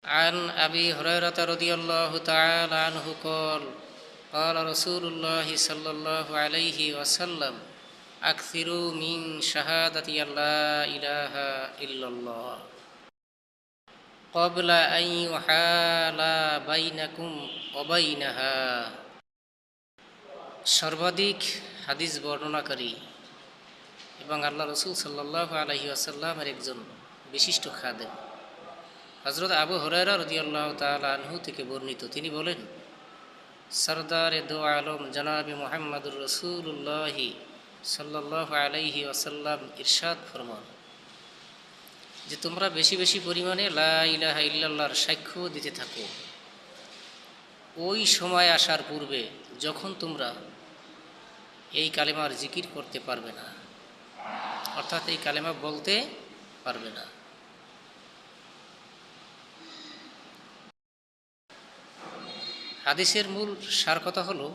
عن أبي هريرة رضي الله تعالى عنه قال رسول الله صلى الله عليه وسلم أكثروا من شهادة أن لا إله إلا الله قبل أن يحال بينكم وبينها সর্বাধিক হাদিস বর্ণনাকারী এবং আল্লাহ রসুল সাল্লাল্লাহু আলাইহি ওয়াসাল্লামের একজন বিশিষ্ট খাদেম হযরত আবু হুরায়রা রাদিয়াল্লাহু তাআলা আনহু থেকে বর্ণিত, তিনি বলেন, সরদার দো আলম জনাবি মুহাম্মদুর রাসূলুল্লাহ সাল্লাল্লাহু আলাইহি ওয়াসাল্লাম ইরশাদ ফরমান যে তোমরা বেশি বেশি পরিমাণে লা ইলাহা ইল্লাল্লাহর সাক্ষ্য দিতে থাকো ওই সময় আসার পূর্বে যখন তোমরা এই কালেমার জিকির করতে পারবে না, অর্থাৎ এই কালেমা বলতে পারবে না। হাদিসের মূল সার কথা হলো,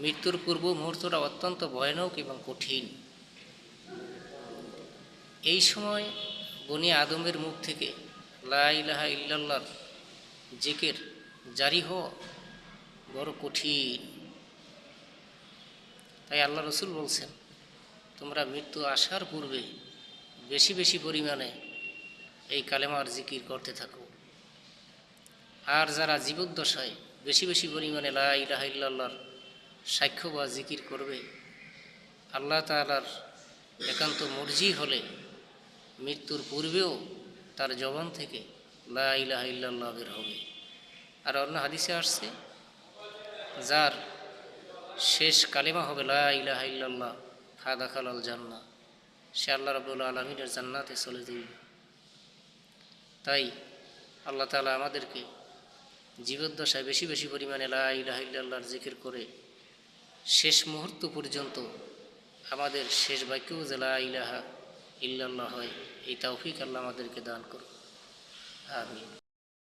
মৃত্যুর পূর্ব মুহূর্তটা অত্যন্ত ভয়ানক এবং কঠিন। এই সময় বনি আদমের মুখ থেকে লা ইলাহা ইল্লাল্লাহর জিকির জারি হওয়া বড় কঠিন। তাই আল্লাহ রসুল বলছেন, তোমরা মৃত্যু আসার পূর্বে বেশি বেশি পরিমাণে এই কালেমার জিকির করতে থাকো। আর যারা জীবদ্দশায় বেশি বেশি পরিমাণে লা ইলাহা ইল্লাল্লাহর সাক্ষ্য বা জিকির করবে, আল্লাহ তাআলার একান্ত মর্জি হলে মৃত্যুর পূর্বেও তার জবান থেকে লা ইলাহা ইল্লাল্লাহ বের হবে। আর অন্য হাদিসে আসছে, যার শেষ কালেমা হবে লা ইলাহা ইল্লাল্লাহ ফাদাখালাল জান্নাহ, সে আল্লাহ রাব্বুল আলামিনের জান্নাতে চলে যাবে। তাই আল্লাহ তাআলা আমাদেরকে জীবদ্দশায় বেশি বেশি পরিমাণে লা ইলাহা ইল্লাল্লাহর জিকির করে শেষ মুহূর্ত পর্যন্ত আমাদের শেষ বাক্যও যে লা ইলাহা ইল্লাল্লাহ হয়, এই তৌফিক আল্লাহ আমাদেরকে দান করুন। আমিন।